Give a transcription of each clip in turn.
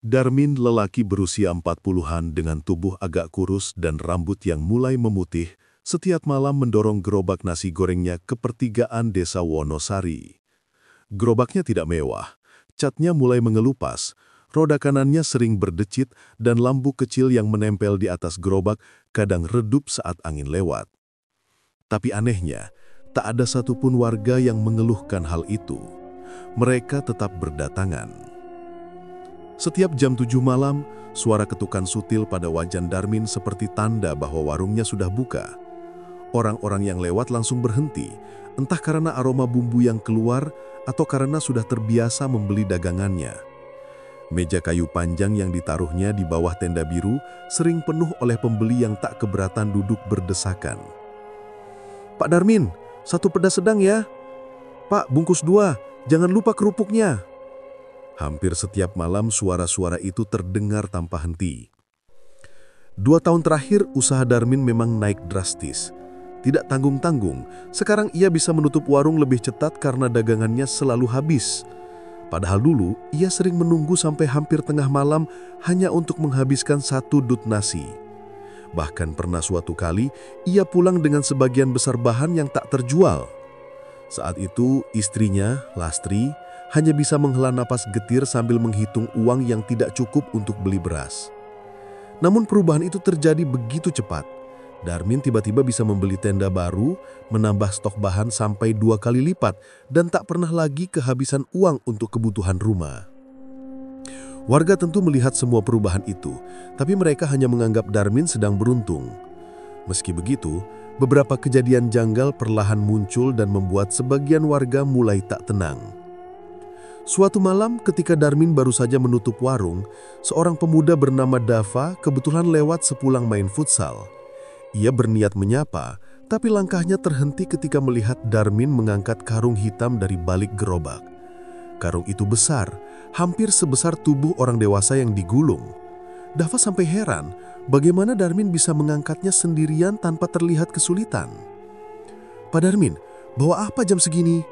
Darmin, lelaki berusia 40-an dengan tubuh agak kurus dan rambut yang mulai memutih, setiap malam mendorong gerobak nasi gorengnya ke pertigaan desa Wonosari. Gerobaknya tidak mewah, catnya mulai mengelupas, roda kanannya sering berdecit dan lampu kecil yang menempel di atas gerobak kadang redup saat angin lewat. Tapi anehnya, tak ada satupun warga yang mengeluhkan hal itu. Mereka tetap berdatangan. Setiap jam 7 malam, suara ketukan sutil pada wajan Darmin seperti tanda bahwa warungnya sudah buka. Orang-orang yang lewat langsung berhenti, entah karena aroma bumbu yang keluar atau karena sudah terbiasa membeli dagangannya. Meja kayu panjang yang ditaruhnya di bawah tenda biru sering penuh oleh pembeli yang tak keberatan duduk berdesakan. "Pak Darmin, satu pedas sedang ya. Pak, bungkus 2, jangan lupa kerupuknya." Hampir setiap malam suara-suara itu terdengar tanpa henti. 2 tahun terakhir usaha Darmin memang naik drastis. Tidak tanggung-tanggung, sekarang ia bisa menutup warung lebih cepat karena dagangannya selalu habis. Padahal dulu ia sering menunggu sampai hampir tengah malam hanya untuk menghabiskan 1 dut nasi. Bahkan pernah suatu kali ia pulang dengan sebagian besar bahan yang tak terjual. Saat itu istrinya, Lastri, hanya bisa menghela napas getir sambil menghitung uang yang tidak cukup untuk beli beras. Namun perubahan itu terjadi begitu cepat. Darmin tiba-tiba bisa membeli tenda baru, menambah stok bahan sampai 2 kali lipat, dan tak pernah lagi kehabisan uang untuk kebutuhan rumah. Warga tentu melihat semua perubahan itu, tapi mereka hanya menganggap Darmin sedang beruntung. Meski begitu, beberapa kejadian janggal perlahan muncul dan membuat sebagian warga mulai tak tenang. Suatu malam ketika Darmin baru saja menutup warung, seorang pemuda bernama Dava kebetulan lewat sepulang main futsal. Ia berniat menyapa, tapi langkahnya terhenti ketika melihat Darmin mengangkat karung hitam dari balik gerobak. Karung itu besar, hampir sebesar tubuh orang dewasa yang digulung. Dava sampai heran, bagaimana Darmin bisa mengangkatnya sendirian tanpa terlihat kesulitan. "Pak Darmin, bawa apa jam segini?"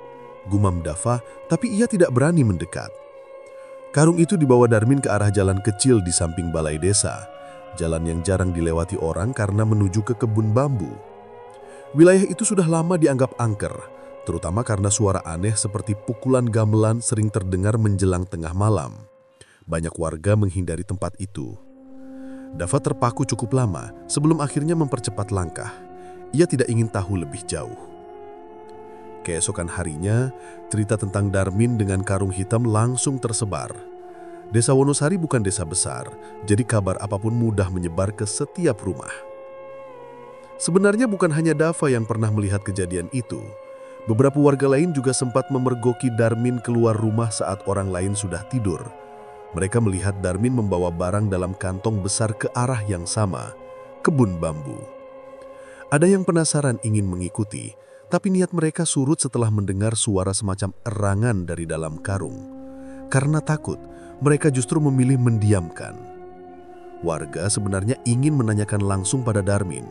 gumam Dava, tapi ia tidak berani mendekat. Karung itu dibawa Darmin ke arah jalan kecil di samping balai desa, jalan yang jarang dilewati orang karena menuju ke kebun bambu. Wilayah itu sudah lama dianggap angker, terutama karena suara aneh seperti pukulan gamelan sering terdengar menjelang tengah malam. Banyak warga menghindari tempat itu. Dava terpaku cukup lama sebelum akhirnya mempercepat langkah. Ia tidak ingin tahu lebih jauh. Keesokan harinya, cerita tentang Darmin dengan karung hitam langsung tersebar. Desa Wonosari bukan desa besar, jadi kabar apapun mudah menyebar ke setiap rumah. Sebenarnya bukan hanya Dava yang pernah melihat kejadian itu. Beberapa warga lain juga sempat memergoki Darmin keluar rumah saat orang lain sudah tidur. Mereka melihat Darmin membawa barang dalam kantong besar ke arah yang sama, kebun bambu. Ada yang penasaran ingin mengikuti, tapi niat mereka surut setelah mendengar suara semacam erangan dari dalam karung. Karena takut, mereka justru memilih mendiamkan. Warga sebenarnya ingin menanyakan langsung pada Darmin,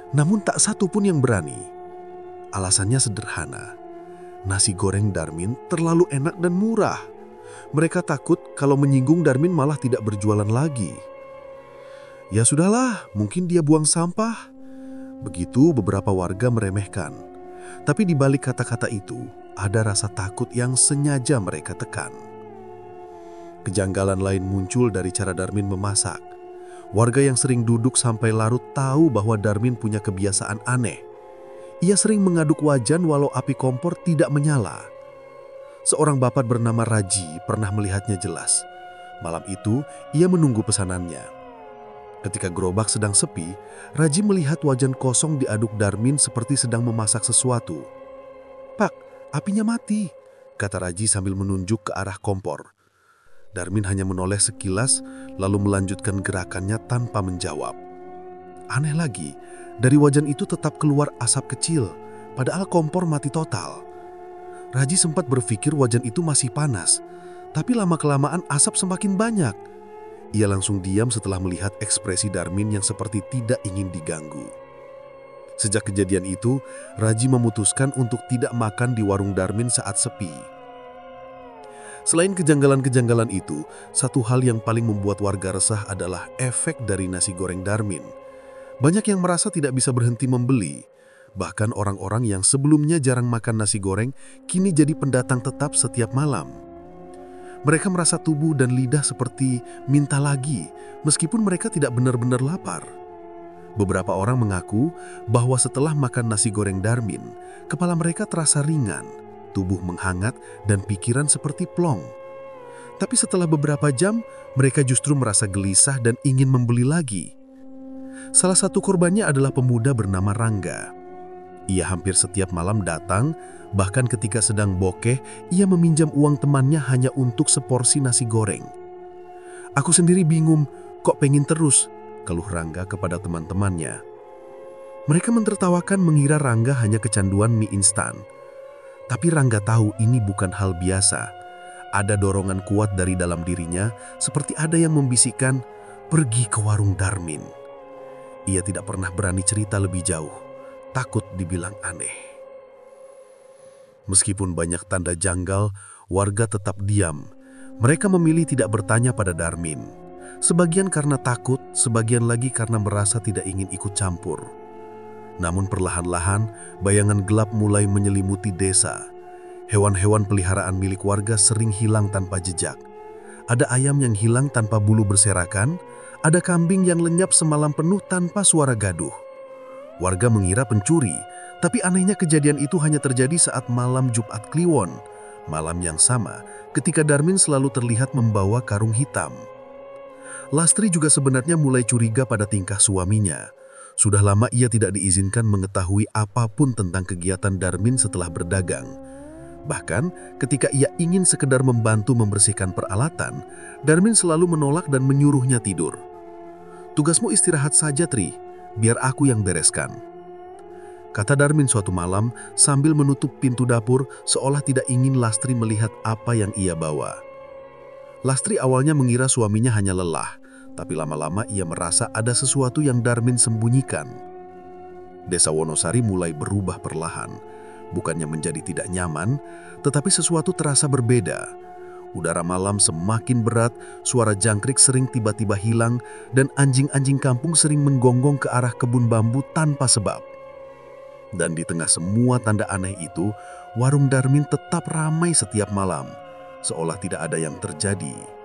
namun tak satu pun yang berani. Alasannya sederhana, nasi goreng Darmin terlalu enak dan murah. Mereka takut kalau menyinggung Darmin malah tidak berjualan lagi. "Ya sudahlah, mungkin dia buang sampah." Begitu beberapa warga meremehkan. Tapi di balik kata-kata itu, ada rasa takut yang sengaja mereka tekan. Kejanggalan lain muncul dari cara Darmin memasak. Warga yang sering duduk sampai larut tahu bahwa Darmin punya kebiasaan aneh. Ia sering mengaduk wajan walau api kompor tidak menyala. Seorang bapak bernama Raji pernah melihatnya jelas. Malam itu, ia menunggu pesanannya. Ketika gerobak sedang sepi, Raji melihat wajan kosong diaduk Darmin seperti sedang memasak sesuatu. "Pak, apinya mati," kata Raji sambil menunjuk ke arah kompor. Darmin hanya menoleh sekilas, lalu melanjutkan gerakannya tanpa menjawab. Aneh lagi, dari wajan itu tetap keluar asap kecil, padahal kompor mati total. Raji sempat berpikir wajan itu masih panas, tapi lama-kelamaan asap semakin banyak. Ia langsung diam setelah melihat ekspresi Darmin yang seperti tidak ingin diganggu. Sejak kejadian itu, Raji memutuskan untuk tidak makan di warung Darmin saat sepi. Selain kejanggalan-kejanggalan itu, satu hal yang paling membuat warga resah adalah efek dari nasi goreng Darmin. Banyak yang merasa tidak bisa berhenti membeli. Bahkan orang-orang yang sebelumnya jarang makan nasi goreng, kini jadi pendatang tetap setiap malam. Mereka merasa tubuh dan lidah seperti minta lagi, meskipun mereka tidak benar-benar lapar. Beberapa orang mengaku bahwa setelah makan nasi goreng Darmin, kepala mereka terasa ringan, tubuh menghangat, dan pikiran seperti plong. Tapi setelah beberapa jam, mereka justru merasa gelisah dan ingin membeli lagi. Salah satu korbannya adalah pemuda bernama Rangga. Ia hampir setiap malam datang, bahkan ketika sedang bokeh, ia meminjam uang temannya hanya untuk seporsi nasi goreng. "Aku sendiri bingung, kok pengen terus?" keluh Rangga kepada teman-temannya. Mereka mentertawakan mengira Rangga hanya kecanduan mie instan. Tapi Rangga tahu ini bukan hal biasa. Ada dorongan kuat dari dalam dirinya, seperti ada yang membisikkan, "Pergi ke warung Darmin." Ia tidak pernah berani cerita lebih jauh, takut dibilang aneh. Meskipun banyak tanda janggal, warga tetap diam. Mereka memilih tidak bertanya pada Darmin. Sebagian karena takut, sebagian lagi karena merasa tidak ingin ikut campur. Namun perlahan-lahan, bayangan gelap mulai menyelimuti desa. Hewan-hewan peliharaan milik warga sering hilang tanpa jejak. Ada ayam yang hilang tanpa bulu berserakan, ada kambing yang lenyap semalam penuh tanpa suara gaduh. Warga mengira pencuri, tapi anehnya kejadian itu hanya terjadi saat malam Jumat Kliwon, malam yang sama ketika Darmin selalu terlihat membawa karung hitam. Lastri juga sebenarnya mulai curiga pada tingkah suaminya. Sudah lama ia tidak diizinkan mengetahui apapun tentang kegiatan Darmin setelah berdagang. Bahkan ketika ia ingin sekedar membantu membersihkan peralatan, Darmin selalu menolak dan menyuruhnya tidur. "Tugasmu istirahat saja, Tri, biar aku yang bereskan," kata Darmin suatu malam sambil menutup pintu dapur seolah tidak ingin Lastri melihat apa yang ia bawa. Lastri awalnya mengira suaminya hanya lelah, tapi lama-lama ia merasa ada sesuatu yang Darmin sembunyikan. Desa Wonosari mulai berubah perlahan. Bukannya menjadi tidak nyaman, tetapi sesuatu terasa berbeda. Udara malam semakin berat, suara jangkrik sering tiba-tiba hilang, dan anjing-anjing kampung sering menggonggong ke arah kebun bambu tanpa sebab. Dan di tengah semua tanda aneh itu, warung Darmin tetap ramai setiap malam, seolah tidak ada yang terjadi.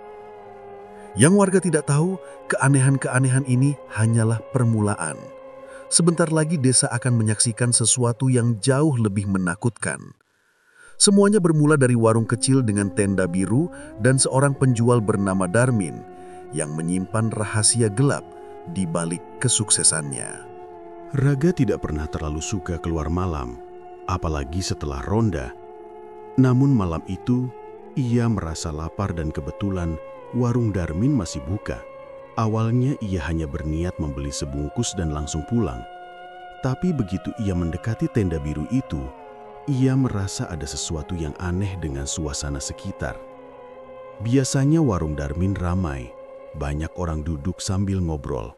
Yang warga tidak tahu, keanehan-keanehan ini hanyalah permulaan. Sebentar lagi desa akan menyaksikan sesuatu yang jauh lebih menakutkan. Semuanya bermula dari warung kecil dengan tenda biru dan seorang penjual bernama Darmin yang menyimpan rahasia gelap di balik kesuksesannya. Raga tidak pernah terlalu suka keluar malam, apalagi setelah ronda. Namun malam itu, ia merasa lapar dan kebetulan warung Darmin masih buka. Awalnya ia hanya berniat membeli sebungkus dan langsung pulang. Tapi begitu ia mendekati tenda biru itu, ia merasa ada sesuatu yang aneh dengan suasana sekitar. Biasanya warung Darmin ramai, banyak orang duduk sambil ngobrol.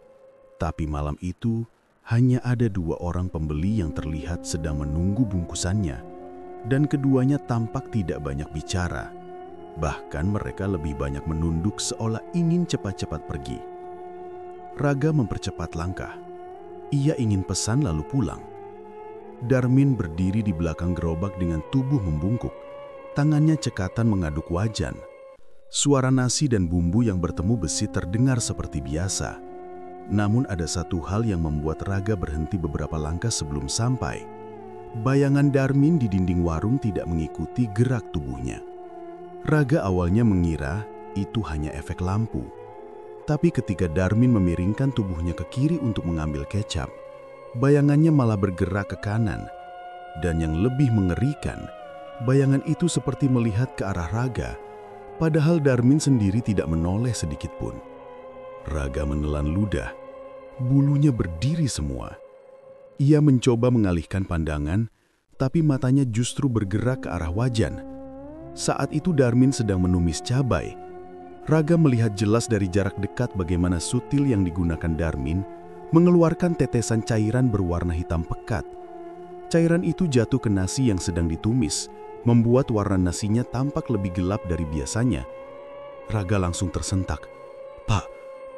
Tapi malam itu hanya ada 2 orang pembeli yang terlihat sedang menunggu bungkusannya. Dan keduanya tampak tidak banyak bicara. Bahkan mereka lebih banyak menunduk seolah ingin cepat-cepat pergi. Raga mempercepat langkah. Ia ingin pesan lalu pulang. Darmin berdiri di belakang gerobak dengan tubuh membungkuk. Tangannya cekatan mengaduk wajan. Suara nasi dan bumbu yang bertemu besi terdengar seperti biasa. Namun ada satu hal yang membuat Raga berhenti beberapa langkah sebelum sampai. Bayangan Darmin di dinding warung tidak mengikuti gerak tubuhnya. Raga awalnya mengira itu hanya efek lampu. Tapi ketika Darmin memiringkan tubuhnya ke kiri untuk mengambil kecap, bayangannya malah bergerak ke kanan. Dan yang lebih mengerikan, bayangan itu seperti melihat ke arah Raga, padahal Darmin sendiri tidak menoleh sedikit pun. Raga menelan ludah, bulunya berdiri semua. Ia mencoba mengalihkan pandangan, tapi matanya justru bergerak ke arah wajan. Saat itu Darmin sedang menumis cabai. Raga melihat jelas dari jarak dekat bagaimana sutil yang digunakan Darmin mengeluarkan tetesan cairan berwarna hitam pekat. Cairan itu jatuh ke nasi yang sedang ditumis, membuat warna nasinya tampak lebih gelap dari biasanya. Raga langsung tersentak. "Pak,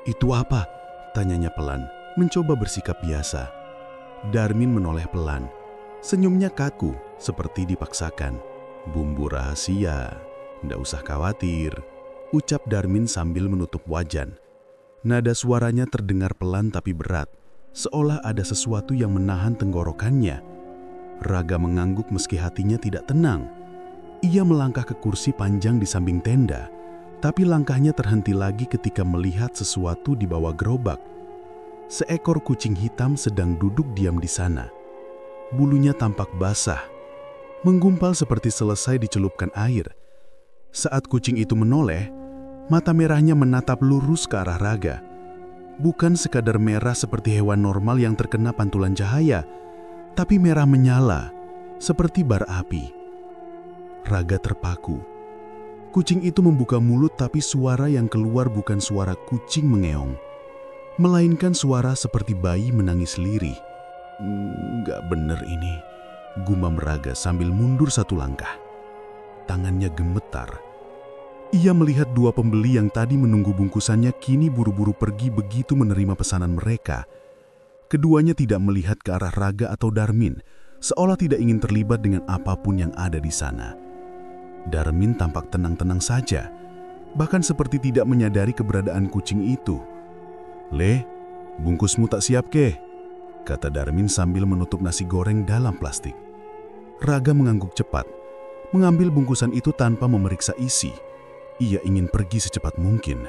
itu apa?" tanyanya pelan, mencoba bersikap biasa. Darmin menoleh pelan. Senyumnya kaku, seperti dipaksakan. "Bumbu rahasia, ndak usah khawatir," ucap Darmin sambil menutup wajan. Nada suaranya terdengar pelan tapi berat, seolah ada sesuatu yang menahan tenggorokannya. Raga mengangguk meski hatinya tidak tenang. Ia melangkah ke kursi panjang di samping tenda, tapi langkahnya terhenti lagi ketika melihat sesuatu di bawah gerobak. Seekor kucing hitam sedang duduk diam di sana. Bulunya tampak basah, menggumpal seperti selesai dicelupkan air. Saat kucing itu menoleh, mata merahnya menatap lurus ke arah Raga. Bukan sekadar merah seperti hewan normal yang terkena pantulan cahaya, tapi merah menyala, seperti bara api. Raga terpaku. Kucing itu membuka mulut tapi suara yang keluar bukan suara kucing mengeong, melainkan suara seperti bayi menangis lirih. "Nggak bener ini," gumam Raga sambil mundur satu langkah. Tangannya gemetar. Ia melihat dua pembeli yang tadi menunggu bungkusannya kini buru-buru pergi begitu menerima pesanan mereka. Keduanya tidak melihat ke arah Raga atau Darmin, seolah tidak ingin terlibat dengan apapun yang ada di sana. Darmin tampak tenang-tenang saja, bahkan seperti tidak menyadari keberadaan kucing itu. "Le, bungkusmu tak siap ke?" kata Darmin sambil menutup nasi goreng dalam plastik. Raga mengangguk cepat, mengambil bungkusan itu tanpa memeriksa isi. Ia ingin pergi secepat mungkin.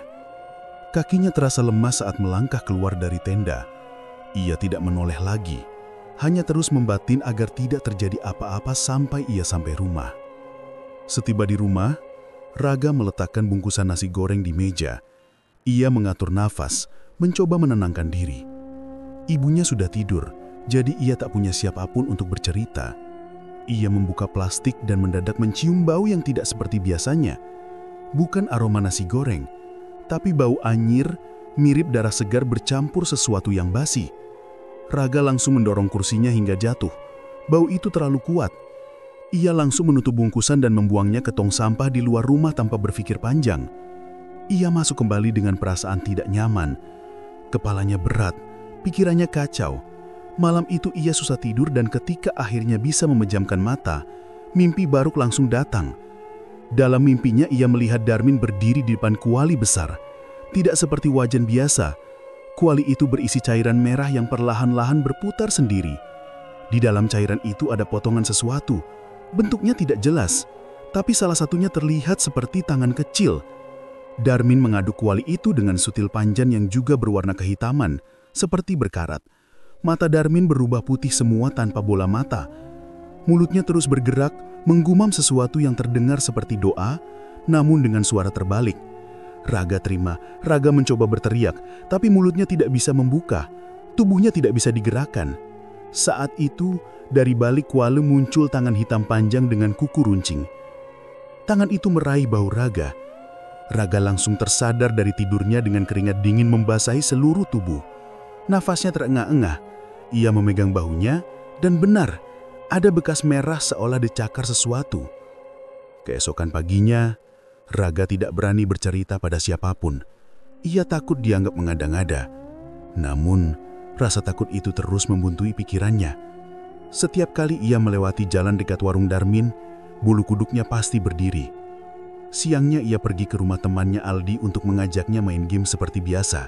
Kakinya terasa lemas saat melangkah keluar dari tenda. Ia tidak menoleh lagi, hanya terus membatin agar tidak terjadi apa-apa sampai ia sampai rumah. Setiba di rumah, Raga meletakkan bungkusan nasi goreng di meja. Ia mengatur nafas, mencoba menenangkan diri. Ibunya sudah tidur, jadi ia tak punya siapapun untuk bercerita. Ia membuka plastik dan mendadak mencium bau yang tidak seperti biasanya. Bukan aroma nasi goreng, tapi bau anyir, mirip darah segar bercampur sesuatu yang basi. Raga langsung mendorong kursinya hingga jatuh. Bau itu terlalu kuat. Ia langsung menutup bungkusan dan membuangnya ke tong sampah di luar rumah tanpa berpikir panjang. Ia masuk kembali dengan perasaan tidak nyaman. Kepalanya berat, pikirannya kacau. Malam itu ia susah tidur dan ketika akhirnya bisa memejamkan mata, mimpi Baruk langsung datang. Dalam mimpinya ia melihat Darmin berdiri di depan kuali besar. Tidak seperti wajan biasa. Kuali itu berisi cairan merah yang perlahan-lahan berputar sendiri. Di dalam cairan itu ada potongan sesuatu. Bentuknya tidak jelas, tapi salah satunya terlihat seperti tangan kecil. Darmin mengaduk kuali itu dengan sutil panjang yang juga berwarna kehitaman, seperti berkarat. Mata Darmin berubah putih semua tanpa bola mata. Mulutnya terus bergerak, menggumam sesuatu yang terdengar seperti doa, namun dengan suara terbalik. Raga terima, Raga mencoba berteriak, tapi mulutnya tidak bisa membuka. Tubuhnya tidak bisa digerakkan. Saat itu, dari balik kuali muncul tangan hitam panjang dengan kuku runcing. Tangan itu meraih bahu Raga. Raga langsung tersadar dari tidurnya dengan keringat dingin membasahi seluruh tubuh. Nafasnya terengah-engah. Ia memegang bahunya, dan benar, ada bekas merah seolah dicakar sesuatu. Keesokan paginya, Raga tidak berani bercerita pada siapapun. Ia takut dianggap mengada-ngada. Namun, rasa takut itu terus membuntui pikirannya. Setiap kali ia melewati jalan dekat warung Darmin, bulu kuduknya pasti berdiri. Siangnya ia pergi ke rumah temannya Aldi untuk mengajaknya main game seperti biasa.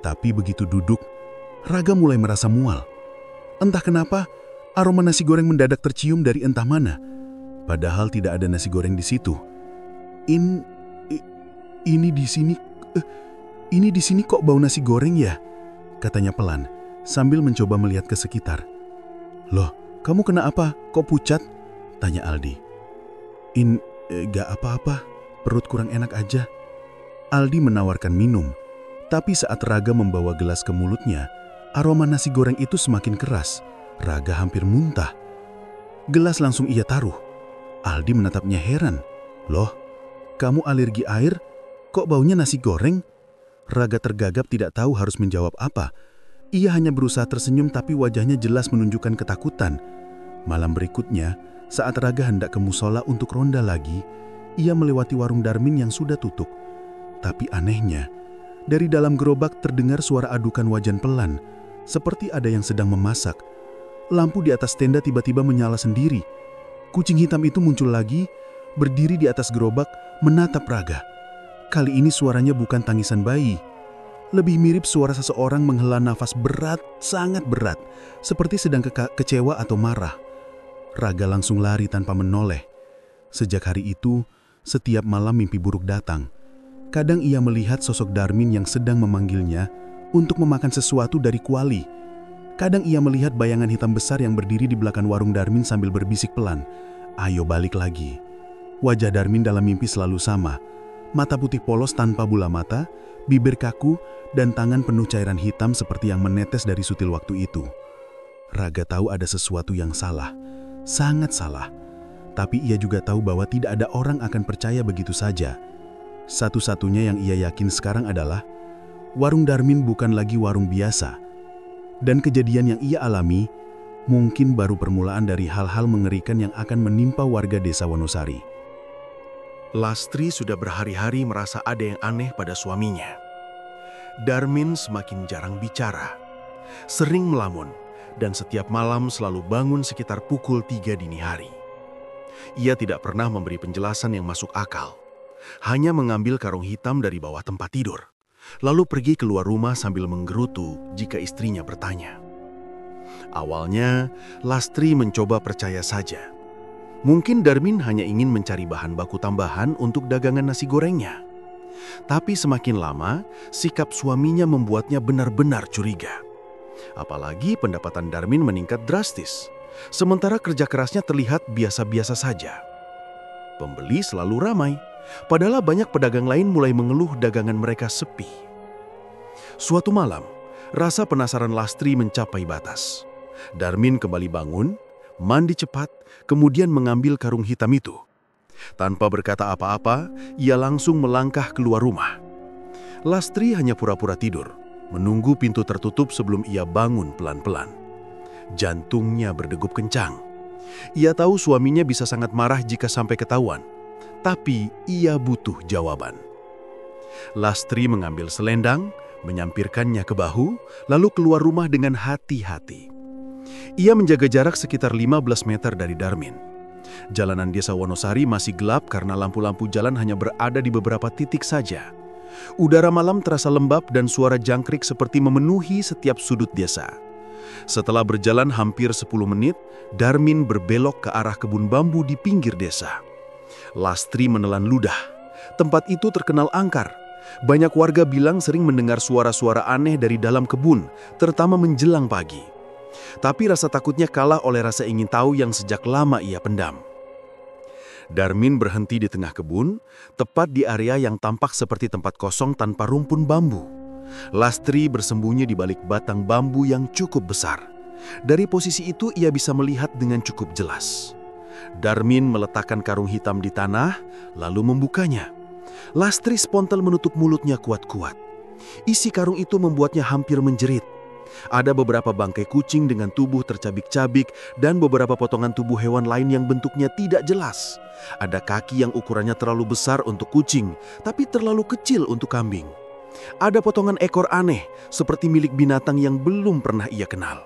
Tapi begitu duduk, Raga mulai merasa mual. Entah kenapa, aroma nasi goreng mendadak tercium dari entah mana. Padahal tidak ada nasi goreng di situ. Ini di sini kok bau nasi goreng ya? Katanya pelan, sambil mencoba melihat ke sekitar. "Loh, kamu kena apa? Kok pucat?" tanya Aldi. Gak apa-apa, perut kurang enak aja." Aldi menawarkan minum, tapi saat Raga membawa gelas ke mulutnya, aroma nasi goreng itu semakin keras. Raga hampir muntah. Gelas langsung ia taruh. Aldi menatapnya heran. "Loh, kamu alergi air? Kok baunya nasi goreng?" Raga tergagap tidak tahu harus menjawab apa. Ia hanya berusaha tersenyum tapi wajahnya jelas menunjukkan ketakutan. Malam berikutnya, Saat Raga hendak ke musola untuk ronda lagi, ia melewati warung Darmin yang sudah tutup. Tapi anehnya, dari dalam gerobak terdengar suara adukan wajan pelan, seperti ada yang sedang memasak. Lampu di atas tenda tiba-tiba menyala sendiri. Kucing hitam itu muncul lagi, berdiri di atas gerobak, menatap Raga. Kali ini suaranya bukan tangisan bayi. Lebih mirip suara seseorang menghela nafas berat, sangat berat, seperti sedang kecewa atau marah. Raga langsung lari tanpa menoleh. Sejak hari itu, setiap malam mimpi buruk datang. Kadang ia melihat sosok Darmin yang sedang memanggilnya untuk memakan sesuatu dari kuali. Kadang ia melihat bayangan hitam besar yang berdiri di belakang warung Darmin sambil berbisik pelan, "Ayo balik lagi." Wajah Darmin dalam mimpi selalu sama. Mata putih polos tanpa bola mata, bibir kaku, dan tangan penuh cairan hitam seperti yang menetes dari sutil waktu itu. Raga tahu ada sesuatu yang salah, sangat salah. Tapi ia juga tahu bahwa tidak ada orang akan percaya begitu saja. Satu-satunya yang ia yakin sekarang adalah warung Darmin bukan lagi warung biasa. Dan kejadian yang ia alami mungkin baru permulaan dari hal-hal mengerikan yang akan menimpa warga desa Wonosari. Lastri sudah berhari-hari merasa ada yang aneh pada suaminya. Darmin semakin jarang bicara, sering melamun, dan setiap malam selalu bangun sekitar pukul 3 dini hari. Ia tidak pernah memberi penjelasan yang masuk akal. Hanya mengambil karung hitam dari bawah tempat tidur, lalu pergi keluar rumah sambil menggerutu jika istrinya bertanya. Awalnya, Lastri mencoba percaya saja. Mungkin Darmin hanya ingin mencari bahan baku tambahan untuk dagangan nasi gorengnya. Tapi semakin lama, sikap suaminya membuatnya benar-benar curiga. Apalagi pendapatan Darmin meningkat drastis, sementara kerja kerasnya terlihat biasa-biasa saja. Pembeli selalu ramai, padahal banyak pedagang lain mulai mengeluh dagangan mereka sepi. Suatu malam, rasa penasaran Lastri mencapai batas. Darmin kembali bangun, mandi cepat, kemudian mengambil karung hitam itu. Tanpa berkata apa-apa, ia langsung melangkah keluar rumah. Lastri hanya pura-pura tidur, menunggu pintu tertutup sebelum ia bangun pelan-pelan. Jantungnya berdegup kencang. Ia tahu suaminya bisa sangat marah jika sampai ketahuan. Tapi ia butuh jawaban. Lastri mengambil selendang, menyampirkannya ke bahu, lalu keluar rumah dengan hati-hati. Ia menjaga jarak sekitar 15 meter dari Darmin. Jalanan desa Wonosari masih gelap karena lampu-lampu jalan hanya berada di beberapa titik saja. Udara malam terasa lembab dan suara jangkrik seperti memenuhi setiap sudut desa. Setelah berjalan hampir 10 menit, Darmin berbelok ke arah kebun bambu di pinggir desa. Lastri menelan ludah. Tempat itu terkenal angker. Banyak warga bilang sering mendengar suara-suara aneh dari dalam kebun, terutama menjelang pagi. Tapi rasa takutnya kalah oleh rasa ingin tahu yang sejak lama ia pendam. Darmin berhenti di tengah kebun, tepat di area yang tampak seperti tempat kosong tanpa rumpun bambu. Lastri bersembunyi di balik batang bambu yang cukup besar. Dari posisi itu ia bisa melihat dengan cukup jelas. Darmin meletakkan karung hitam di tanah, lalu membukanya. Lastri spontan menutup mulutnya kuat-kuat. Isi karung itu membuatnya hampir menjerit. Ada beberapa bangkai kucing dengan tubuh tercabik-cabik dan beberapa potongan tubuh hewan lain yang bentuknya tidak jelas. Ada kaki yang ukurannya terlalu besar untuk kucing, tapi terlalu kecil untuk kambing. Ada potongan ekor aneh, seperti milik binatang yang belum pernah ia kenal.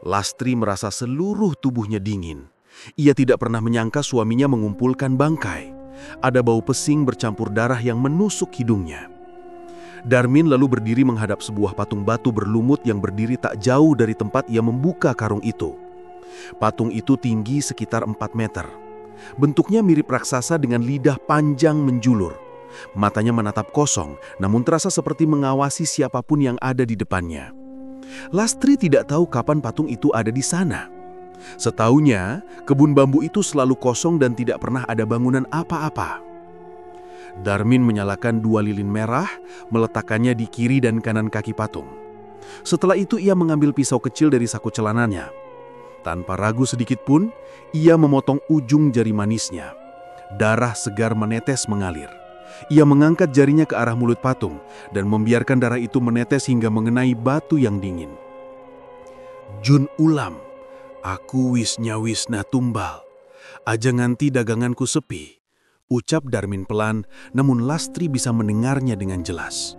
Lastri merasa seluruh tubuhnya dingin. Ia tidak pernah menyangka suaminya mengumpulkan bangkai. Ada bau pesing bercampur darah yang menusuk hidungnya. Darmin lalu berdiri menghadap sebuah patung batu berlumut yang berdiri tak jauh dari tempat ia membuka karung itu. Patung itu tinggi sekitar 4 meter. Bentuknya mirip raksasa dengan lidah panjang menjulur. Matanya menatap kosong, namun terasa seperti mengawasi siapapun yang ada di depannya. Lastri tidak tahu kapan patung itu ada di sana. Setaunya, kebun bambu itu selalu kosong dan tidak pernah ada bangunan apa-apa. Darmin menyalakan 2 lilin merah, meletakkannya di kiri dan kanan kaki patung. Setelah itu ia mengambil pisau kecil dari saku celananya. Tanpa ragu sedikit pun, ia memotong ujung jari manisnya. Darah segar menetes mengalir. Ia mengangkat jarinya ke arah mulut patung dan membiarkan darah itu menetes hingga mengenai batu yang dingin. Jun ulam, aku wisnya wisna tumbal. "Aja nganti daganganku sepi," ucap Darmin pelan, namun Lastri bisa mendengarnya dengan jelas.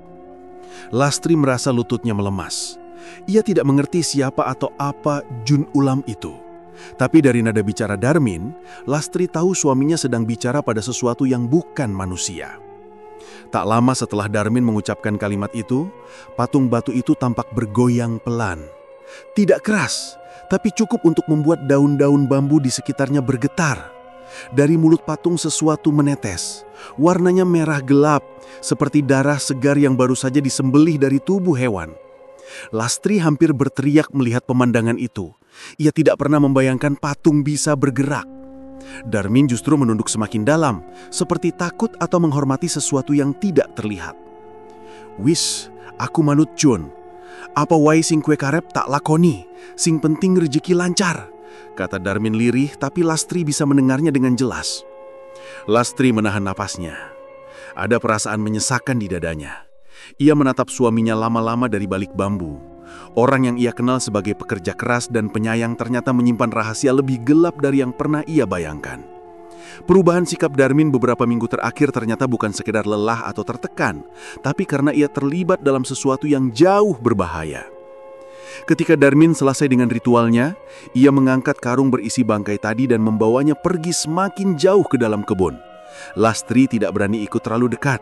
Lastri merasa lututnya melemas. Ia tidak mengerti siapa atau apa Jun Ulam itu. Tapi dari nada bicara Darmin, Lastri tahu suaminya sedang bicara pada sesuatu yang bukan manusia. Tak lama setelah Darmin mengucapkan kalimat itu, patung batu itu tampak bergoyang pelan. Tidak keras, tapi cukup untuk membuat daun-daun bambu di sekitarnya bergetar. Dari mulut patung sesuatu menetes. Warnanya merah gelap, seperti darah segar yang baru saja disembelih dari tubuh hewan. Lastri hampir berteriak melihat pemandangan itu. Ia tidak pernah membayangkan patung bisa bergerak. Darmin justru menunduk semakin dalam, seperti takut atau menghormati sesuatu yang tidak terlihat. "Wis, aku manut Jun. Apa wae sing kue karep tak lakoni, sing penting rezeki lancar," kata Darmin lirih, tapi Lastri bisa mendengarnya dengan jelas. Lastri menahan napasnya. Ada perasaan menyesakan di dadanya. Ia menatap suaminya lama-lama dari balik bambu. Orang yang ia kenal sebagai pekerja keras dan penyayang ternyata menyimpan rahasia lebih gelap dari yang pernah ia bayangkan. Perubahan sikap Darmin beberapa minggu terakhir ternyata bukan sekedar lelah atau tertekan, tapi karena ia terlibat dalam sesuatu yang jauh berbahaya. Ketika Darmin selesai dengan ritualnya, ia mengangkat karung berisi bangkai tadi dan membawanya pergi semakin jauh ke dalam kebun. Lastri tidak berani ikut terlalu dekat.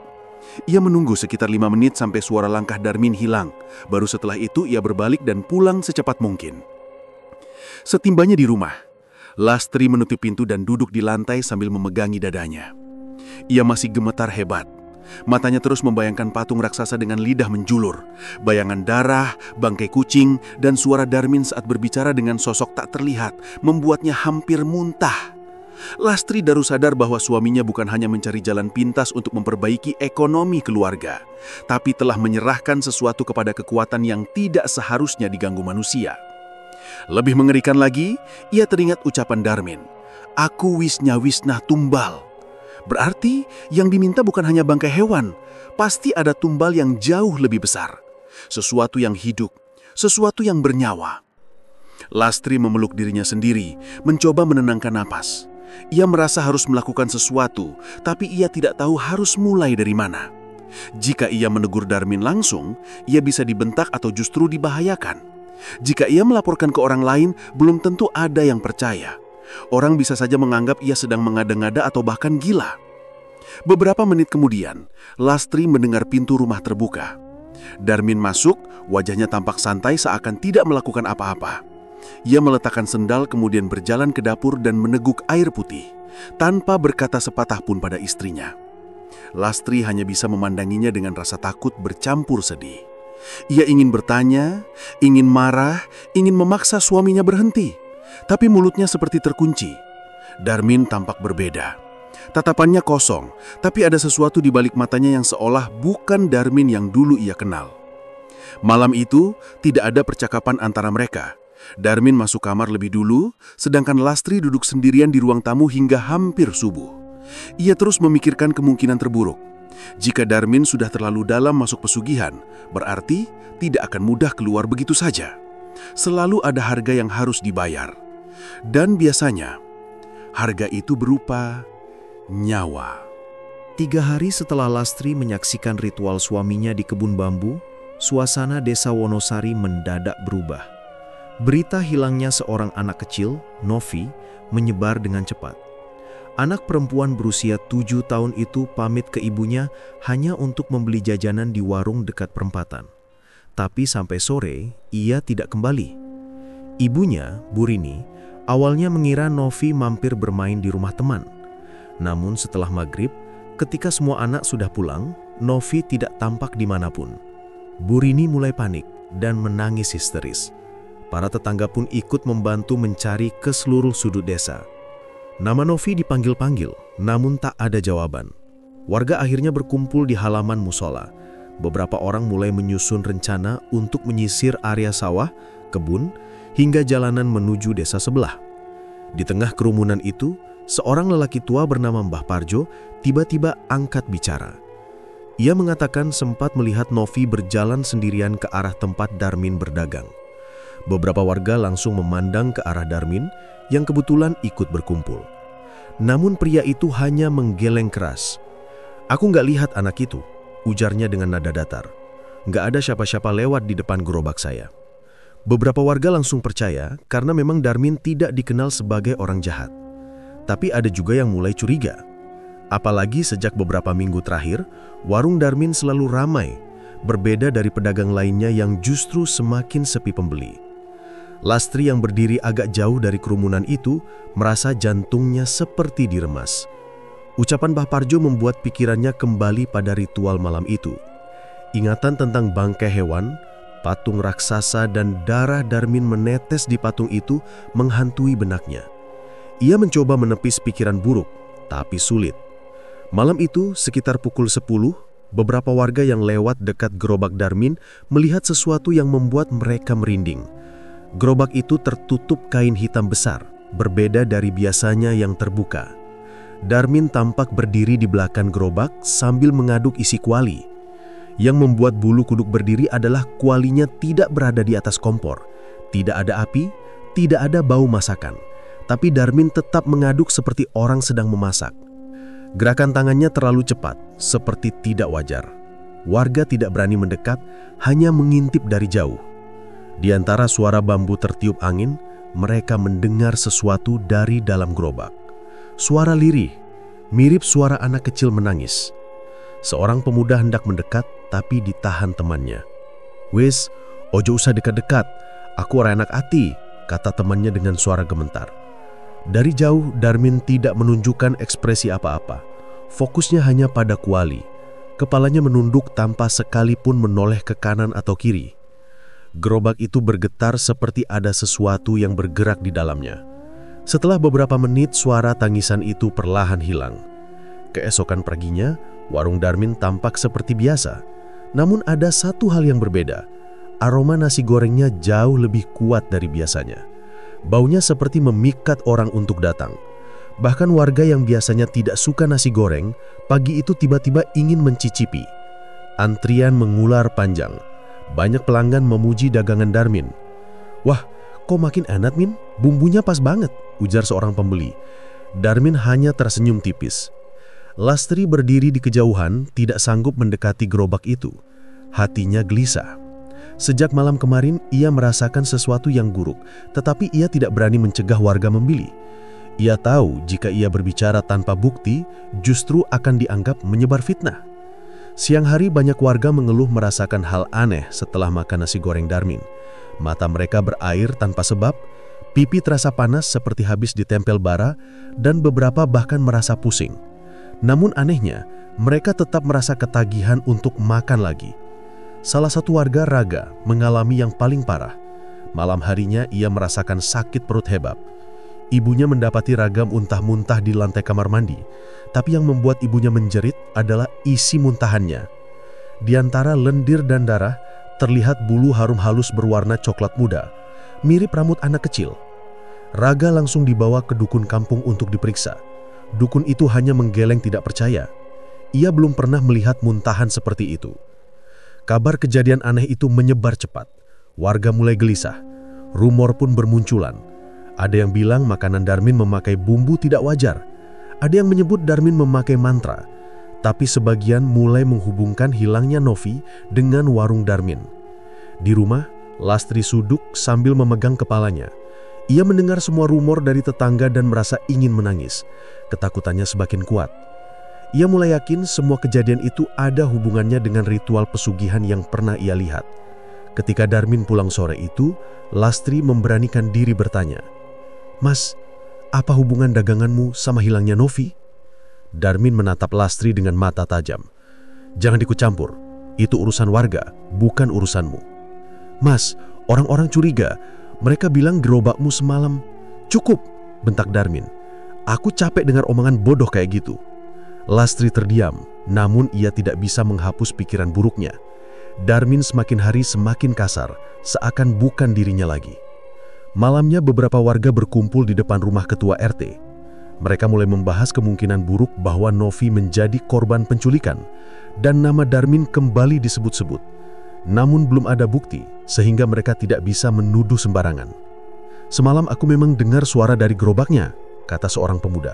Ia menunggu sekitar 5 menit sampai suara langkah Darmin hilang. Baru setelah itu ia berbalik dan pulang secepat mungkin. Setimbanya di rumah, Lastri menutup pintu dan duduk di lantai sambil memegangi dadanya. Ia masih gemetar hebat. Matanya terus membayangkan patung raksasa dengan lidah menjulur. Bayangan darah, bangkai kucing, dan suara Darmin saat berbicara dengan sosok tak terlihat membuatnya hampir muntah. Lastri baru sadar bahwa suaminya bukan hanya mencari jalan pintas untuk memperbaiki ekonomi keluarga, tapi telah menyerahkan sesuatu kepada kekuatan yang tidak seharusnya diganggu manusia. Lebih mengerikan lagi, ia teringat ucapan Darmin, "Aku wisnya wisnah tumbal." Berarti yang diminta bukan hanya bangkai hewan, pasti ada tumbal yang jauh lebih besar. Sesuatu yang hidup, sesuatu yang bernyawa. Lastri memeluk dirinya sendiri, mencoba menenangkan napas. Ia merasa harus melakukan sesuatu, tapi ia tidak tahu harus mulai dari mana. Jika ia menegur Darmin langsung, ia bisa dibentak atau justru dibahayakan. Jika ia melaporkan ke orang lain, belum tentu ada yang percaya. Orang bisa saja menganggap ia sedang mengada-ngada atau bahkan gila. Beberapa menit kemudian, Lastri mendengar pintu rumah terbuka. Darmin masuk, wajahnya tampak santai seakan tidak melakukan apa-apa. Ia meletakkan sendal kemudian berjalan ke dapur dan meneguk air putih, tanpa berkata sepatah pun pada istrinya. Lastri hanya bisa memandanginya dengan rasa takut bercampur sedih. Ia ingin bertanya, ingin marah, ingin memaksa suaminya berhenti. Tapi mulutnya seperti terkunci. Darmin tampak berbeda. Tatapannya kosong, tapi ada sesuatu di balik matanya yang seolah bukan Darmin yang dulu ia kenal. Malam itu, tidak ada percakapan antara mereka. Darmin masuk kamar lebih dulu, sedangkan Lastri duduk sendirian di ruang tamu hingga hampir subuh. Ia terus memikirkan kemungkinan terburuk. Jika Darmin sudah terlalu dalam masuk pesugihan, berarti tidak akan mudah keluar begitu saja. Selalu ada harga yang harus dibayar. Dan biasanya, harga itu berupa nyawa. 3 hari setelah Lastri menyaksikan ritual suaminya di kebun bambu, suasana desa Wonosari mendadak berubah. Berita hilangnya seorang anak kecil, Novi, menyebar dengan cepat. Anak perempuan berusia 7 tahun itu pamit ke ibunya hanya untuk membeli jajanan di warung dekat perempatan. Tapi sampai sore, ia tidak kembali. Ibunya, Burini, awalnya mengira Novi mampir bermain di rumah teman. Namun setelah maghrib, ketika semua anak sudah pulang, Novi tidak tampak dimanapun. Burini mulai panik dan menangis histeris. Para tetangga pun ikut membantu mencari ke seluruh sudut desa. Nama Novi dipanggil-panggil, namun tak ada jawaban. Warga akhirnya berkumpul di halaman musola. Beberapa orang mulai menyusun rencana untuk menyisir area sawah, kebun, hingga jalanan menuju desa sebelah. Di tengah kerumunan itu, seorang lelaki tua bernama Mbah Parjo tiba-tiba angkat bicara. Ia mengatakan sempat melihat Novi berjalan sendirian ke arah tempat Darmin berdagang. Beberapa warga langsung memandang ke arah Darmin yang kebetulan ikut berkumpul. Namun pria itu hanya menggeleng keras. "Aku nggak lihat anak itu," ujarnya dengan nada datar. "Nggak ada siapa-siapa lewat di depan gerobak saya." Beberapa warga langsung percaya karena memang Darmin tidak dikenal sebagai orang jahat. Tapi ada juga yang mulai curiga. Apalagi sejak beberapa minggu terakhir, warung Darmin selalu ramai, berbeda dari pedagang lainnya yang justru semakin sepi pembeli. Lastri yang berdiri agak jauh dari kerumunan itu merasa jantungnya seperti diremas. Ucapan Mbah Parjo membuat pikirannya kembali pada ritual malam itu. Ingatan tentang bangkai hewan, patung raksasa dan darah Darmin menetes di patung itu menghantui benaknya. Ia mencoba menepis pikiran buruk, tapi sulit. Malam itu, sekitar pukul 10, beberapa warga yang lewat dekat gerobak Darmin melihat sesuatu yang membuat mereka merinding. Gerobak itu tertutup kain hitam besar, berbeda dari biasanya yang terbuka. Darmin tampak berdiri di belakang gerobak sambil mengaduk isi kuali. Yang membuat bulu kuduk berdiri adalah kualinya tidak berada di atas kompor. Tidak ada api, tidak ada bau masakan. Tapi Darmin tetap mengaduk seperti orang sedang memasak. Gerakan tangannya terlalu cepat, seperti tidak wajar. Warga tidak berani mendekat, hanya mengintip dari jauh. Di antara suara bambu tertiup angin, mereka mendengar sesuatu dari dalam gerobak. Suara lirih, mirip suara anak kecil menangis. Seorang pemuda hendak mendekat, tapi ditahan temannya. "Wis, ojo usah dekat-dekat, aku ora enak ati," kata temannya dengan suara gemetar. Dari jauh, Darmin tidak menunjukkan ekspresi apa-apa. Fokusnya hanya pada kuali. Kepalanya menunduk tanpa sekalipun menoleh ke kanan atau kiri. Gerobak itu bergetar seperti ada sesuatu yang bergerak di dalamnya. Setelah beberapa menit, suara tangisan itu perlahan hilang. Keesokan paginya, warung Darmin tampak seperti biasa. Namun ada satu hal yang berbeda. Aroma nasi gorengnya jauh lebih kuat dari biasanya. Baunya seperti memikat orang untuk datang. Bahkan warga yang biasanya tidak suka nasi goreng, pagi itu tiba-tiba ingin mencicipi. Antrian mengular panjang. Banyak pelanggan memuji dagangan Darmin. "Wah, kok makin enak, Min? Bumbunya pas banget," ujar seorang pembeli. Darmin hanya tersenyum tipis. Lastri berdiri di kejauhan, tidak sanggup mendekati gerobak itu. Hatinya gelisah. Sejak malam kemarin, ia merasakan sesuatu yang buruk, tetapi ia tidak berani mencegah warga membeli. Ia tahu jika ia berbicara tanpa bukti, justru akan dianggap menyebar fitnah. Siang hari banyak warga mengeluh merasakan hal aneh setelah makan nasi goreng Darmin. Mata mereka berair tanpa sebab, pipi terasa panas seperti habis ditempel bara, dan beberapa bahkan merasa pusing. Namun anehnya, mereka tetap merasa ketagihan untuk makan lagi. Salah satu warga, Raga, mengalami yang paling parah. Malam harinya ia merasakan sakit perut hebat. Ibunya mendapati Raga muntah-muntah di lantai kamar mandi, tapi yang membuat ibunya menjerit adalah isi muntahannya. Di antara lendir dan darah, terlihat bulu harum halus berwarna coklat muda, mirip rambut anak kecil. Raga langsung dibawa ke dukun kampung untuk diperiksa. Dukun itu hanya menggeleng tidak percaya. Ia belum pernah melihat muntahan seperti itu. Kabar kejadian aneh itu menyebar cepat. Warga mulai gelisah. Rumor pun bermunculan. Ada yang bilang makanan Darmin memakai bumbu tidak wajar. Ada yang menyebut Darmin memakai mantra. Tapi sebagian mulai menghubungkan hilangnya Novi dengan warung Darmin. Di rumah, Lastri suduk sambil memegang kepalanya. Ia mendengar semua rumor dari tetangga dan merasa ingin menangis. Ketakutannya semakin kuat. Ia mulai yakin semua kejadian itu ada hubungannya dengan ritual pesugihan yang pernah ia lihat. Ketika Darmin pulang sore itu, Lastri memberanikan diri bertanya, "Mas, apa hubungan daganganmu sama hilangnya Novi?" Darmin menatap Lastri dengan mata tajam. "Jangan ikut campur. Itu urusan warga, bukan urusanmu." "Mas, orang-orang curiga. Mereka bilang gerobakmu semalam." "Cukup," bentak Darmin. "Aku capek dengar omongan bodoh kayak gitu." Lastri terdiam, namun ia tidak bisa menghapus pikiran buruknya. Darmin semakin hari semakin kasar, seakan bukan dirinya lagi. Malamnya beberapa warga berkumpul di depan rumah ketua RT. Mereka mulai membahas kemungkinan buruk bahwa Novi menjadi korban penculikan, dan nama Darmin kembali disebut-sebut. Namun belum ada bukti, sehingga mereka tidak bisa menuduh sembarangan. "Semalam aku memang dengar suara dari gerobaknya," kata seorang pemuda.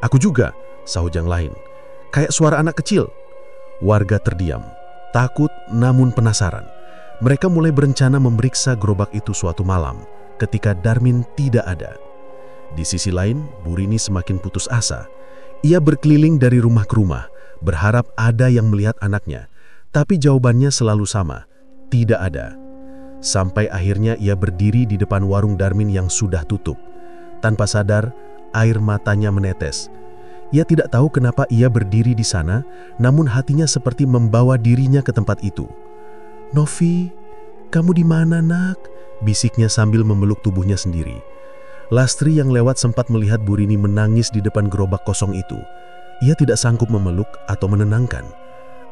Aku juga, sahut yang lain. Kayak suara anak kecil. Warga terdiam, takut namun penasaran. Mereka mulai berencana memeriksa gerobak itu suatu malam ketika Darmin tidak ada. Di sisi lain, Bu Rini semakin putus asa. Ia berkeliling dari rumah ke rumah, berharap ada yang melihat anaknya. Tapi jawabannya selalu sama, tidak ada. Sampai akhirnya ia berdiri di depan warung Darmin yang sudah tutup. Tanpa sadar, air matanya menetes. Ia tidak tahu kenapa ia berdiri di sana, namun hatinya seperti membawa dirinya ke tempat itu. "Novi, kamu di mana, nak?" bisiknya sambil memeluk tubuhnya sendiri. Lastri yang lewat sempat melihat Bu Rini menangis di depan gerobak kosong itu. Ia tidak sanggup memeluk atau menenangkan.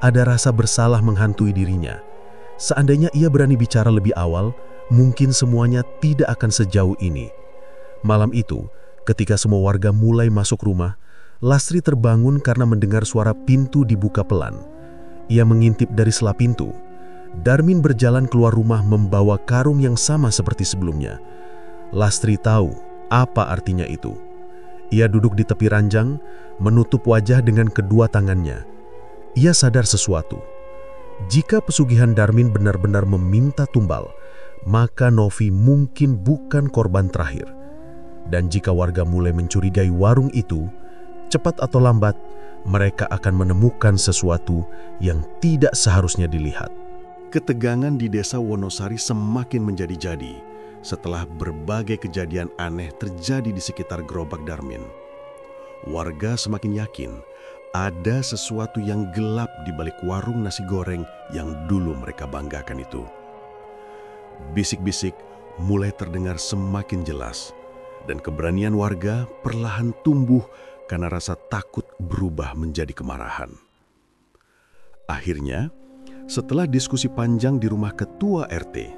Ada rasa bersalah menghantui dirinya. Seandainya ia berani bicara lebih awal, mungkin semuanya tidak akan sejauh ini. Malam itu, ketika semua warga mulai masuk rumah, Lastri terbangun karena mendengar suara pintu dibuka pelan. Ia mengintip dari sela pintu. Darmin berjalan keluar rumah membawa karung yang sama seperti sebelumnya. Lastri tahu apa artinya itu. Ia duduk di tepi ranjang, menutup wajah dengan kedua tangannya. Ia sadar sesuatu. Jika pesugihan Darmin benar-benar meminta tumbal, maka Novi mungkin bukan korban terakhir. Dan jika warga mulai mencurigai warung itu, cepat atau lambat, mereka akan menemukan sesuatu yang tidak seharusnya dilihat. Ketegangan di desa Wonosari semakin menjadi-jadi setelah berbagai kejadian aneh terjadi di sekitar gerobak Darmin. Warga semakin yakin ada sesuatu yang gelap di balik warung nasi goreng yang dulu mereka banggakan itu. Bisik-bisik mulai terdengar semakin jelas, dan keberanian warga perlahan tumbuh karena rasa takut berubah menjadi kemarahan. Akhirnya, setelah diskusi panjang di rumah ketua RT,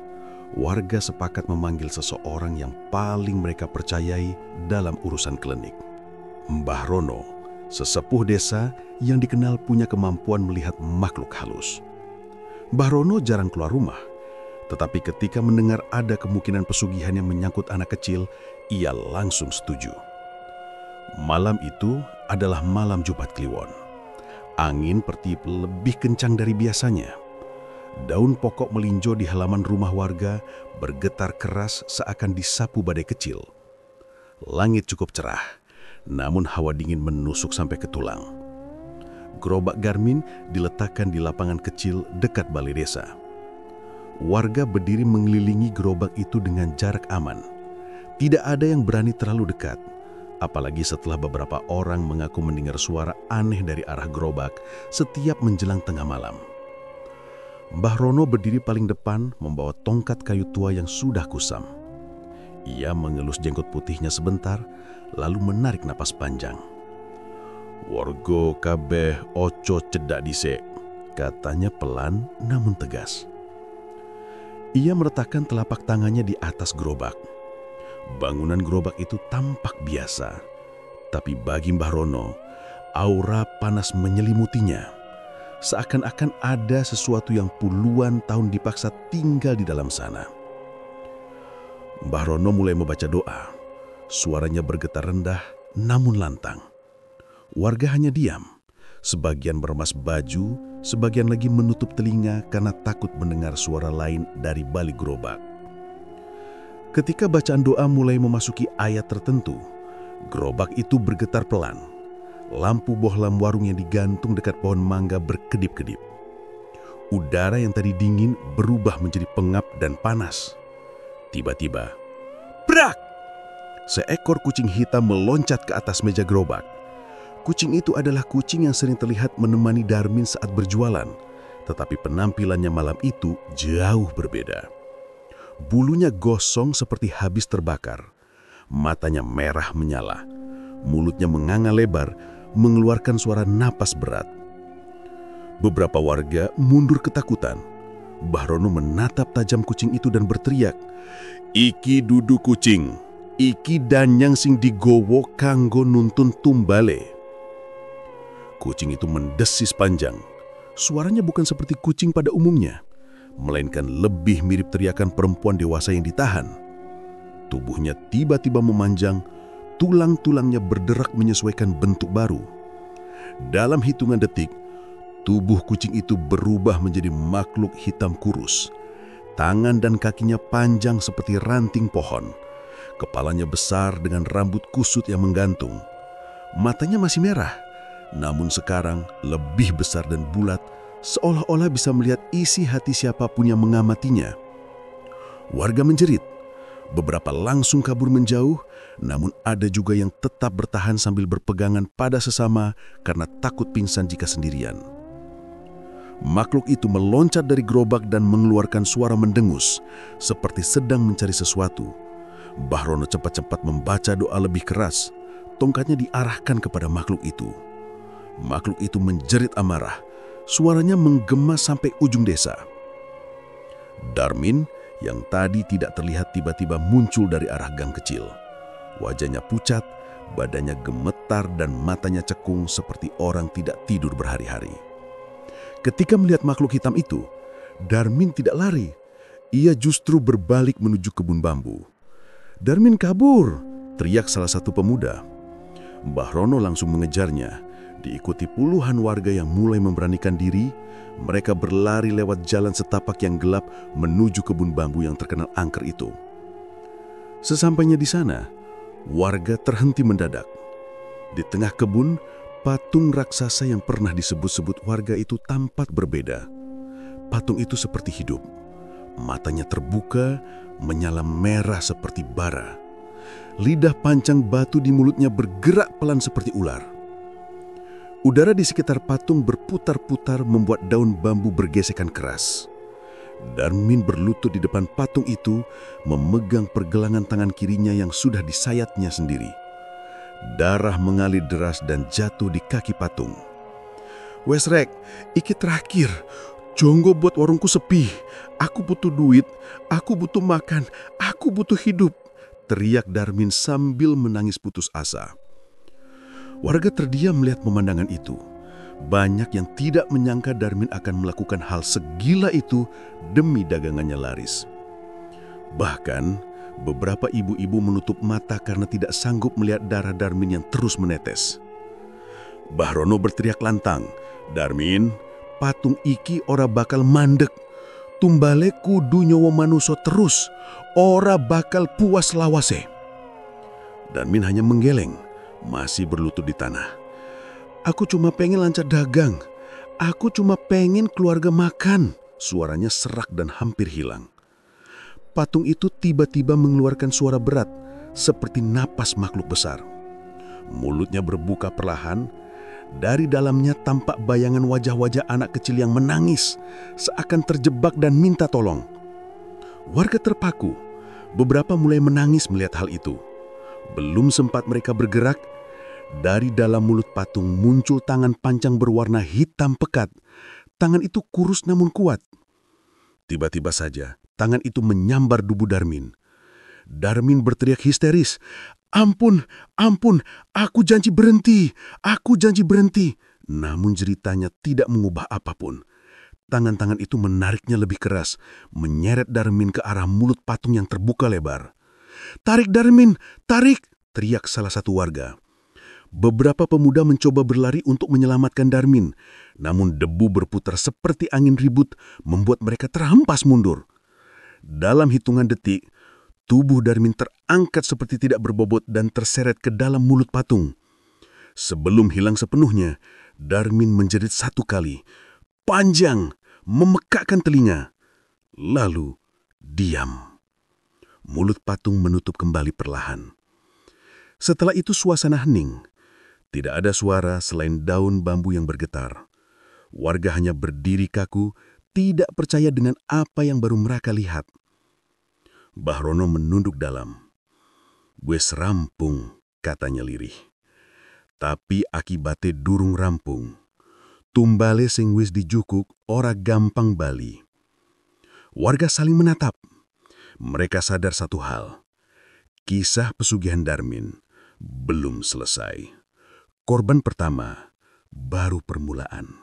warga sepakat memanggil seseorang yang paling mereka percayai dalam urusan klinik. Mbah Rono, sesepuh desa yang dikenal punya kemampuan melihat makhluk halus. Mbah Rono jarang keluar rumah, tetapi ketika mendengar ada kemungkinan pesugihan yang menyangkut anak kecil, ia langsung setuju. Malam itu adalah malam Jumat Kliwon. Angin bertiup lebih kencang dari biasanya. Daun pokok melinjo di halaman rumah warga bergetar keras seakan disapu badai kecil. Langit cukup cerah, namun hawa dingin menusuk sampai ke tulang. Gerobak Darmin diletakkan di lapangan kecil dekat balai desa. Warga berdiri mengelilingi gerobak itu dengan jarak aman. Tidak ada yang berani terlalu dekat, apalagi setelah beberapa orang mengaku mendengar suara aneh dari arah gerobak setiap menjelang tengah malam. Mbah Rono berdiri paling depan membawa tongkat kayu tua yang sudah kusam. Ia mengelus jenggot putihnya sebentar, lalu menarik napas panjang. "Warga kabeh ojo cedak dhisik," katanya pelan namun tegas. Ia meletakkan telapak tangannya di atas gerobak. Bangunan gerobak itu tampak biasa, tapi bagi Mbah Rono, aura panas menyelimutinya. Seakan-akan ada sesuatu yang puluhan tahun dipaksa tinggal di dalam sana. Mbah Rono mulai membaca doa. Suaranya bergetar rendah namun lantang. Warga hanya diam. Sebagian meremas baju, sebagian lagi menutup telinga karena takut mendengar suara lain dari balik gerobak. Ketika bacaan doa mulai memasuki ayat tertentu, gerobak itu bergetar pelan. Lampu bohlam warung yang digantung dekat pohon mangga berkedip-kedip. Udara yang tadi dingin berubah menjadi pengap dan panas. Tiba-tiba, brak! Seekor kucing hitam meloncat ke atas meja gerobak. Kucing itu adalah kucing yang sering terlihat menemani Darmin saat berjualan, tetapi penampilannya malam itu jauh berbeda. Bulunya gosong seperti habis terbakar. Matanya merah menyala. Mulutnya menganga lebar, mengeluarkan suara napas berat. Beberapa warga mundur ketakutan. Mbah Rono menatap tajam kucing itu dan berteriak, "Iki dudu kucing, iki danyang sing digowo kanggo nuntun tumbale." Kucing itu mendesis panjang. Suaranya bukan seperti kucing pada umumnya, melainkan lebih mirip teriakan perempuan dewasa yang ditahan. Tubuhnya tiba-tiba memanjang, tulang-tulangnya berderak menyesuaikan bentuk baru. Dalam hitungan detik, tubuh kucing itu berubah menjadi makhluk hitam kurus. Tangan dan kakinya panjang seperti ranting pohon. Kepalanya besar dengan rambut kusut yang menggantung. Matanya masih merah, namun sekarang lebih besar dan bulat, seolah-olah bisa melihat isi hati siapapun yang mengamatinya. Warga menjerit. Beberapa langsung kabur menjauh, namun ada juga yang tetap bertahan sambil berpegangan pada sesama karena takut pingsan jika sendirian. Makhluk itu meloncat dari gerobak dan mengeluarkan suara mendengus, seperti sedang mencari sesuatu. Bahrono cepat-cepat membaca doa lebih keras. Tongkatnya diarahkan kepada makhluk itu. Makhluk itu menjerit amarah. Suaranya menggema sampai ujung desa. Darmin yang tadi tidak terlihat tiba-tiba muncul dari arah gang kecil. Wajahnya pucat, badannya gemetar dan matanya cekung seperti orang tidak tidur berhari-hari. Ketika melihat makhluk hitam itu, Darmin tidak lari. Ia justru berbalik menuju kebun bambu. "Darmin kabur!" teriak salah satu pemuda. Bahrono langsung mengejarnya. Diikuti puluhan warga yang mulai memberanikan diri, mereka berlari lewat jalan setapak yang gelap menuju kebun bambu yang terkenal angker itu. Sesampainya di sana, warga terhenti mendadak. Di tengah kebun, patung raksasa yang pernah disebut-sebut warga itu tampak berbeda. Patung itu seperti hidup. Matanya terbuka, menyala merah seperti bara. Lidah pancang batu di mulutnya bergerak pelan seperti ular. Udara di sekitar patung berputar-putar membuat daun bambu bergesekan keras. Darmin berlutut di depan patung itu, memegang pergelangan tangan kirinya yang sudah disayatnya sendiri. Darah mengalir deras dan jatuh di kaki patung. "Wes Rek, iki terakhir. Jonggo buat warungku sepi. Aku butuh duit, aku butuh makan, aku butuh hidup," teriak Darmin sambil menangis putus asa. Warga terdiam melihat pemandangan itu. Banyak yang tidak menyangka Darmin akan melakukan hal segila itu demi dagangannya laris. Bahkan, beberapa ibu-ibu menutup mata karena tidak sanggup melihat darah Darmin yang terus menetes. Bahrono berteriak lantang, "Darmin, patung iki ora bakal mandek. Tumbale kudu nyawa manusia terus, ora bakal puas lawase." Darmin hanya menggeleng, masih berlutut di tanah. "Aku cuma pengen lancar dagang. Aku cuma pengen keluarga makan." Suaranya serak dan hampir hilang. Patung itu tiba-tiba mengeluarkan suara berat, seperti napas makhluk besar. Mulutnya berbuka perlahan. Dari dalamnya tampak bayangan wajah-wajah anak kecil yang menangis, seakan terjebak dan minta tolong. Warga terpaku. Beberapa mulai menangis melihat hal itu. Belum sempat mereka bergerak, dari dalam mulut patung muncul tangan panjang berwarna hitam pekat. Tangan itu kurus namun kuat. Tiba-tiba saja, tangan itu menyambar tubuh Darmin. Darmin berteriak histeris, "Ampun, ampun, aku janji berhenti, aku janji berhenti." Namun jeritanya tidak mengubah apapun. Tangan-tangan itu menariknya lebih keras, menyeret Darmin ke arah mulut patung yang terbuka lebar. "Tarik Darmin, tarik!" teriak salah satu warga. Beberapa pemuda mencoba berlari untuk menyelamatkan Darmin, namun debu berputar seperti angin ribut membuat mereka terhempas mundur. Dalam hitungan detik, tubuh Darmin terangkat seperti tidak berbobot dan terseret ke dalam mulut patung. Sebelum hilang sepenuhnya, Darmin menjerit satu kali, panjang, memekakkan telinga. Lalu, diam. Mulut patung menutup kembali perlahan. Setelah itu suasana hening. Tidak ada suara selain daun bambu yang bergetar. Warga hanya berdiri kaku, tidak percaya dengan apa yang baru mereka lihat. Bahrono menunduk dalam. "Wes rampung," katanya lirih. Tapi akibatnya durung rampung. Tumbale sing wis dijukuk ora gampang bali. Warga saling menatap. Mereka sadar satu hal. Kisah pesugihan Darmin belum selesai. Korban pertama baru permulaan.